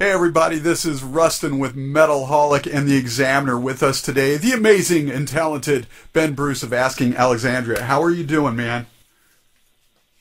Hey everybody, this is Rustin with Metalholic and the Examiner. With us today, the amazing and talented Ben Bruce of Asking Alexandria. How are you doing, man?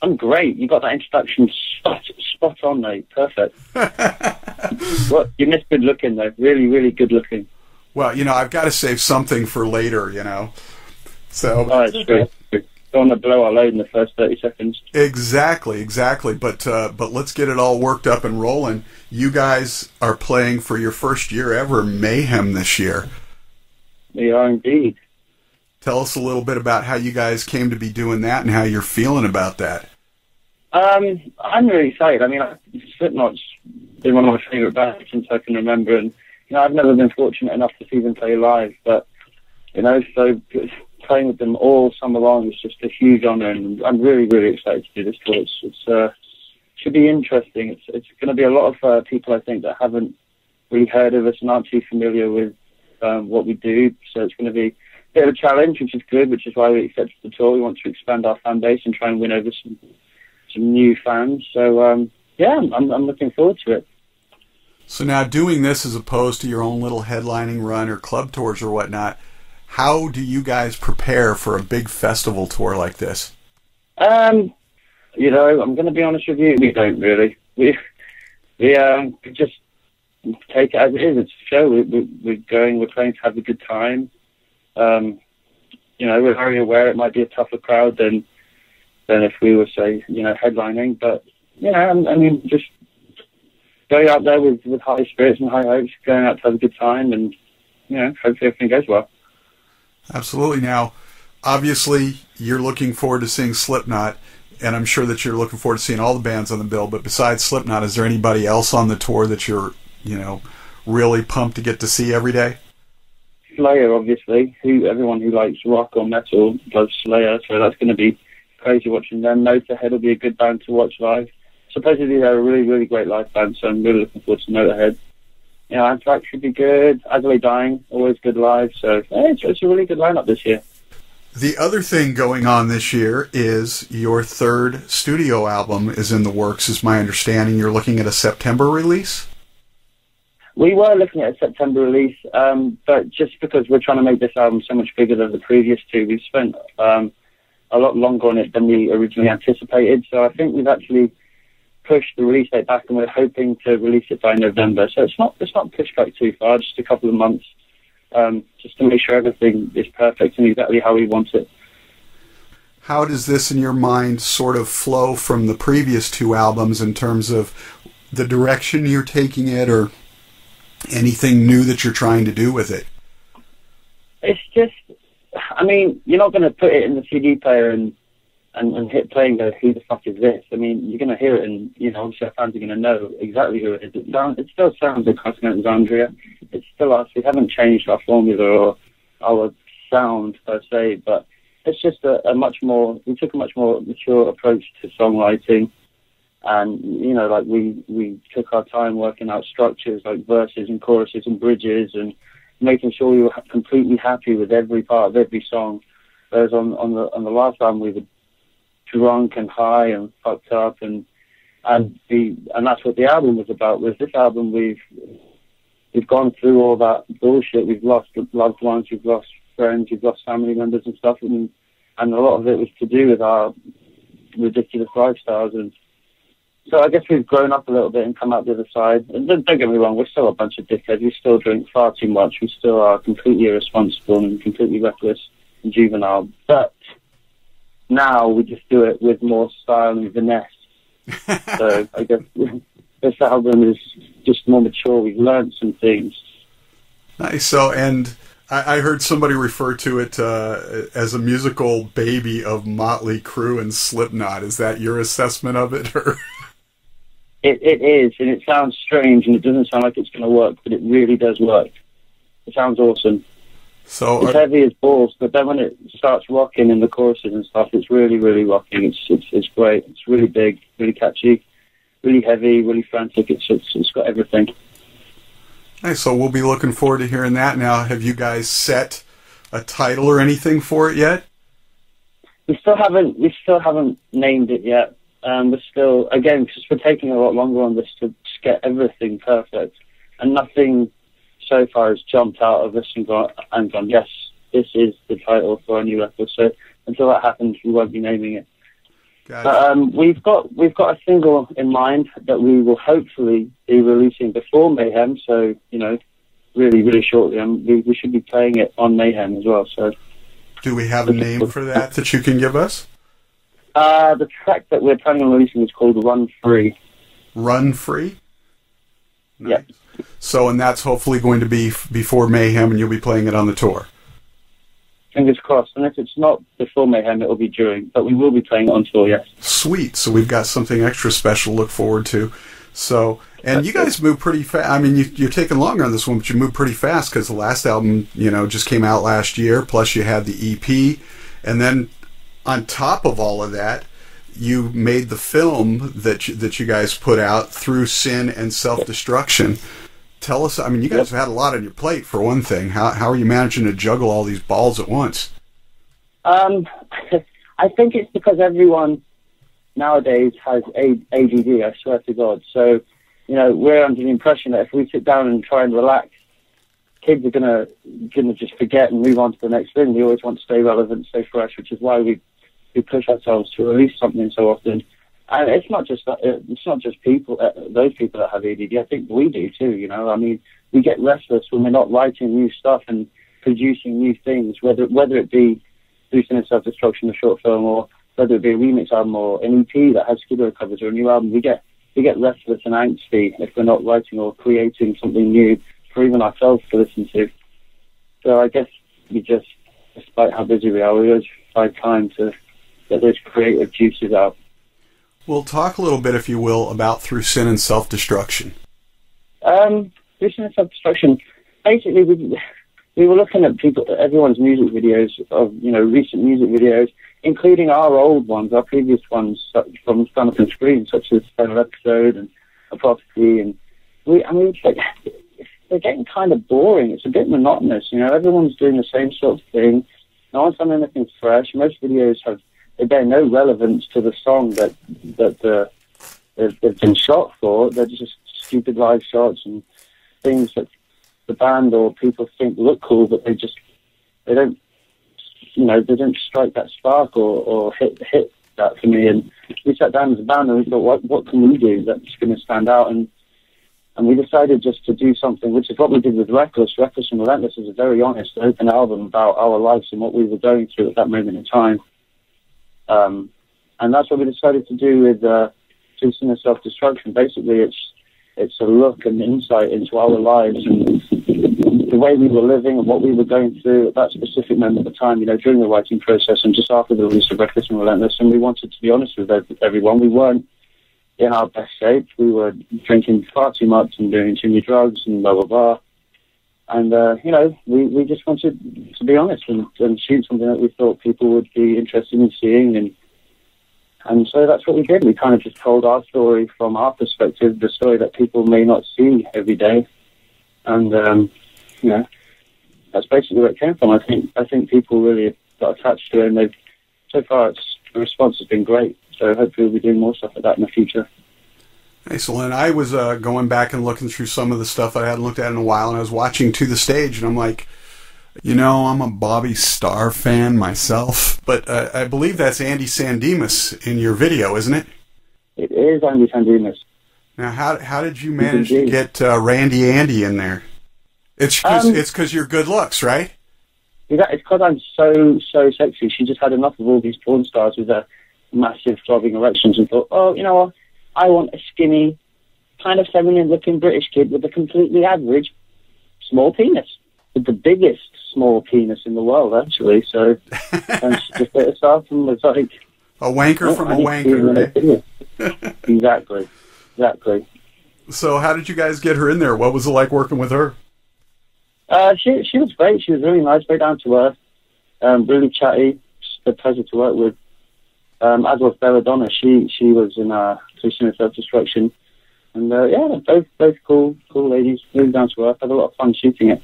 I'm great. You got that introduction spot on, mate. Perfect. Well, you missed good looking, though. Really, really good looking. Well, you know, I've got to save something for later, you know. So. Oh, it's true. Don't want to blow our load in the first 30 seconds. Exactly. But let's get it all worked up and rolling. You guys are playing for your first year ever, Mayhem, this year. We are indeed. Tell us a little bit about how you guys came to be doing that and how you're feeling about that. I'm really excited. I mean, Slipknot's been one of my favourite bands since I can remember, and you know, I've never been fortunate enough to see them play live, but you know, so playing with them all summer long is just a huge honour, and I'm really, really excited to do this tour. It should be interesting. It's going to be a lot of people, I think, that haven't really heard of us and aren't too familiar with what we do. So it's going to be a bit of a challenge, which is good, which is why we accepted the tour. We want to expand our fan base and try and win over some new fans. So yeah, I'm looking forward to it. So now, doing this as opposed to your own little headlining run or club tours or whatnot, how do you guys prepare for a big festival tour like this? You know, I'm going to be honest with you, we don't really. We just take it as it is. It's a show. We're playing to have a good time. You know, we're very aware it might be a tougher crowd than if we were, say, you know, headlining. But, you know, I mean, just going out there with high spirits and high hopes, going out to have a good time, and, you know, hopefully everything goes well. Absolutely. Now, obviously, you're looking forward to seeing Slipknot, and I'm sure that you're looking forward to seeing all the bands on the bill, but besides Slipknot, is there anybody else on the tour that you're, you know, really pumped to get to see every day? Slayer, obviously. Everyone who likes rock or metal loves Slayer, so that's going to be crazy watching them. Motorhead will be a good band to watch live. Supposedly they're a really, really great live band, so I'm really looking forward to Motorhead. You know, Anthrax should be good. Ugly Dying, always good live, so it's a really good lineup this year. The other thing going on this year is your third studio album is in the works, is my understanding. You're looking at a September release? We were looking at a September release, but just because we're trying to make this album so much bigger than the previous two, we've spent a lot longer on it than we originally anticipated. So I think we've actually pushed the release date back, and we're hoping to release it by November. So it's not pushed back too far, just a couple of months. Just to make sure everything is perfect and exactly how we want it. How does this, in your mind, sort of flow from the previous two albums in terms of the direction you're taking it, or anything new that you're trying to do with it? It's just, I mean, you're not going to put it in the CD player and hit play and go, who the fuck is this? I mean, you're going to hear it, and, you know, obviously our fans are going to know exactly who it is. It still sounds like Asking Alexandria. It's still us. We haven't changed our formula or our sound, per se, but it's just we took a much more mature approach to songwriting. And, you know, like we took our time working out structures like verses and choruses and bridges, and making sure we were completely happy with every part of every song. Whereas on the last album, we were drunk and high and fucked up, and that's what the album was about. With this album, we've gone through all that bullshit. We've lost loved ones, we've lost friends, we've lost family members and stuff, and a lot of it was to do with our ridiculous lifestyles. And so I guess we've grown up a little bit and come out the other side. And don't get me wrong, we're still a bunch of dickheads. We still drink far too much. We still are completely irresponsible and completely reckless and juvenile. But now we just do it with more style and finesse. So I guess this album is just more mature. We've learned some things. Nice. So, and I heard somebody refer to it as a musical baby of Motley Crue and Slipknot. Is that your assessment of it? Or? It is, and it sounds strange, and it doesn't sound like it's going to work, but it really does work. It sounds awesome. So it's heavy as balls, but then when it starts rocking in the choruses and stuff, it's really, really rocking. It's great. It's really big, really catchy, really heavy, really frantic. It's got everything. Nice. So we'll be looking forward to hearing that. Now, have you guys set a title or anything for it yet? We still haven't named it yet. We're still, again, because we're taking a lot longer on this to just get everything perfect. And nothing so far has jumped out of us and gone, yes, this is the title for our new record. So until that happens, we won't be naming it. Gotcha. But we've got a single in mind that we will hopefully be releasing before Mayhem. So, you know, really, really shortly. We should be playing it on Mayhem as well. So, do we have a name for that you can give us? The track that we're planning on releasing is called Run Free. Run Free? Nice. Yeah. So, and that's hopefully going to be before Mayhem, and you'll be playing it on the tour. Fingers crossed. And if it's not before Mayhem, it will be during. But we will be playing it on tour, yes. Sweet. So we've got something extra special to look forward to. So, and you guys move pretty fast. I mean, you're taking longer on this one, but you move pretty fast because the last album, you know, just came out last year. Plus, you had the EP, and then on top of all of that, you made the film that you guys put out Through Sin and Self-Destruction. Tell us, I mean, you guys have had a lot on your plate, for one thing. How are you managing to juggle all these balls at once? I think it's because everyone nowadays has ADD, I swear to God. So, you know, we're under the impression that if we sit down and try and relax, kids are gonna just forget and move on to the next thing. We always want to stay relevant, stay fresh, which is why we push ourselves to release something so often. And it's not just people, those people that have ADD. I think we do too. You know, I mean, we get restless when we're not writing new stuff and producing new things. Whether it be Through Sin and Self-Destruction, a short film, or whether it be a remix album or an EP that has Skid Row covers or a new album, we get restless and angsty if we're not writing or creating something new for even ourselves to listen to. So I guess we just, despite how busy we are, we always find time to get those creative juices out. Well, talk a little bit, if you will, about Through Sin and Self-Destruction. Through Sin and Self-Destruction, basically we were looking at everyone's music videos of, you know, recent music videos, including our old ones, our previous ones from Stand Up and Scream, such as Final Episode and A Prophecy, and it's like, they're getting kind of boring. It's a bit monotonous, you know. Everyone's doing the same sort of thing. No one's done anything fresh. Most videos they bear no relevance to the song that they've been shot for. They're just stupid live shots and things that the band or people think look cool, but they don't strike that spark or hit that for me. And we sat down as a band and we thought, what can we do that's going to stand out? And we decided just to do something, which is what we did with Reckless. Reckless and Relentless is a very honest, open album about our lives and what we were going through at that moment in time. And that's what we decided to do with Through Sin and Self-Destruction. Basically, it's a look and insight into our lives and the way we were living and what we were going through at that specific moment of time, you know, during the writing process and just after the release of Reckless and Relentless. And we wanted to be honest with everyone. We weren't in our best shape. We were drinking far too much and doing too many drugs and blah, blah, blah. And, you know, we just wanted to be honest and shoot something that we thought people would be interested in seeing. And so that's what we did. We kind of just told our story from our perspective, the story that people may not see every day. And, you know, that's basically where it came from. I think people really got attached to it, and so far the response has been great. So hopefully we'll be doing more stuff like that in the future. Excellent. I was going back and looking through some of the stuff I hadn't looked at in a while, and I was watching To the Stage, and I'm like, you know, I'm a Bobby Starr fan myself, but I believe that's Andy Sandemus in your video, isn't it? It is Andy Sandemus. Now, how did you manage to get Randy Andy in there? It's because you're good looks, right? It's because I'm so sexy. She just had enough of all these porn stars with their massive throbbing erections and thought, oh, you know what? I want a skinny, kind of feminine-looking British kid with a completely average small penis. With the biggest small penis in the world, actually. So, and she just hit us off and was like... A wanker from a wanker, right? Exactly. So how did you guys get her in there? What was it like working with her? She was great. She was really nice, very down to earth, really chatty. Just a pleasure to work with. As was Belladonna. She was in Through Sin and Self-Destruction. And both cool ladies, really down to earth. Had a lot of fun shooting it.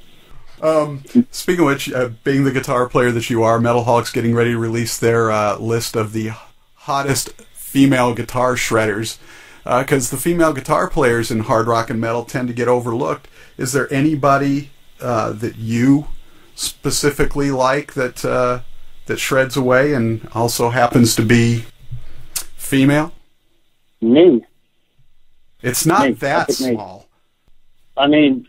Speaking of which, being the guitar player that you are, Metalholic's getting ready to release their list of the hottest female guitar shredders. because the female guitar players in hard rock and metal tend to get overlooked. Is there anybody that you specifically like that shreds away and also happens to be female? Me. It's not that small. I mean,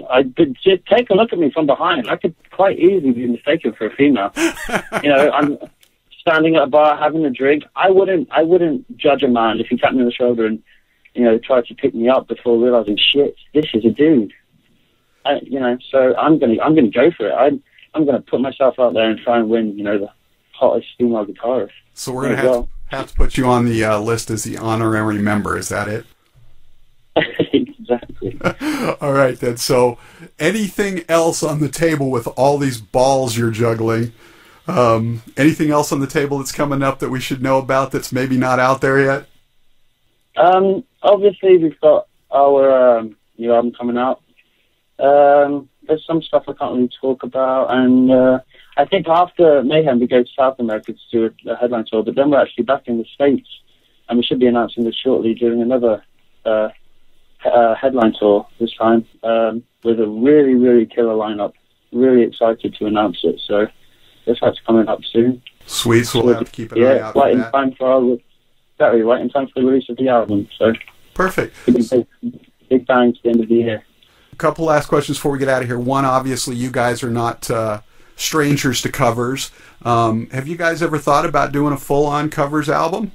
just take a look at me from behind. I could quite easily be mistaken for a female. I'm standing at a bar having a drink. I wouldn't judge a man if he tapped me on the shoulder and, tried to pick me up before realizing, shit, this is a dude. So I'm gonna go for it. I'm gonna put myself out there and try and win, the hottest female guitarist. So we're gonna have to put you on the list as the honorary member. Is that it? Exactly. All right, then. So anything else on the table with all these balls you're juggling? Anything else on the table that's coming up that we should know about that's maybe not out there yet? Obviously, we've got our new album coming out. There's some stuff I can't really talk about, and I think after Mayhem we go to South America to do a headline tour, but then we're actually back in the States, and we should be announcing this shortly, doing another headline tour this time, with a really, really killer lineup. Really excited to announce it, so that's coming up soon. Sweet, so we'll have to keep an eye out for that. Right in time for the release of the album, so perfect. Big bang to the end of the year. A couple last questions before we get out of here. One, obviously, you guys are not strangers to covers. Have you guys ever thought about doing a full-on covers album?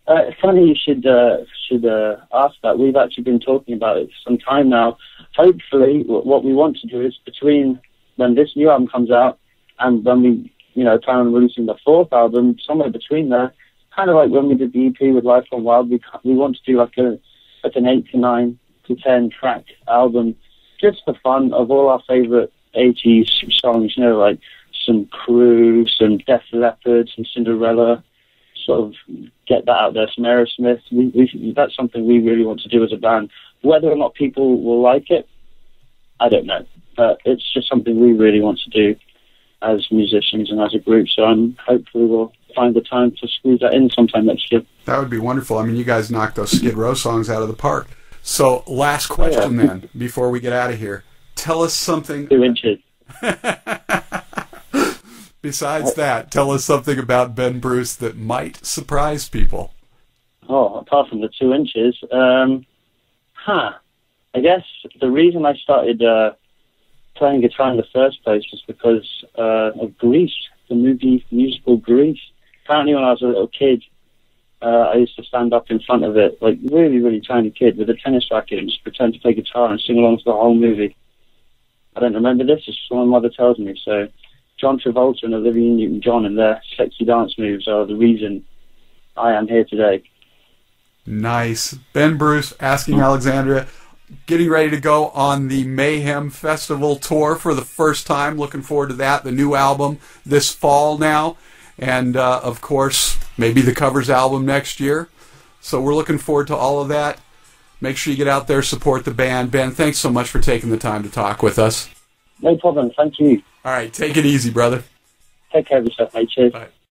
It's funny you should ask that. We've actually been talking about it for some time now. Hopefully, what we want to do is between when this new album comes out and when we, plan on releasing the fourth album, somewhere between there, kind of like when we did the EP with Life Gone Wild, we want to do like an 8 to 9 to 10 track album, just for fun, of all our favorite 80s songs, like some Crew, some Def Leppard, some Cinderella, sort of get that out there, some Aerosmith. That's something we really want to do as a band. Whether or not people will like it, I don't know. But it's just something we really want to do as musicians and as a group. So hopefully we'll find the time to squeeze that in sometime next year. That would be wonderful. I mean, you guys knocked those Skid Row songs out of the park. So last question then, before we get out of here. Tell us something... 2 inches. Besides that, tell us something about Ben Bruce that might surprise people. Oh, apart from the 2 inches, I guess the reason I started playing guitar in the first place was because of Grease, the musical Grease. Apparently when I was a little kid, I used to stand up in front of it, like really, really tiny kid, with a tennis racket and just pretend to play guitar and sing along to the whole movie. I don't remember this, it's what my mother tells me, so... John Travolta and Olivia Newton-John and their sexy dance moves are the reason I am here today. Nice. Ben Bruce, Asking Alexandria, getting ready to go on the Mayhem Festival tour for the first time. Looking forward to that. The new album this fall now. And, of course, maybe the covers album next year. So we're looking forward to all of that. Make sure you get out there, support the band. Ben, thanks so much for taking the time to talk with us. No problem. Thank you. All right. Take it easy, brother. Take care of yourself, mate. Cheers. Bye.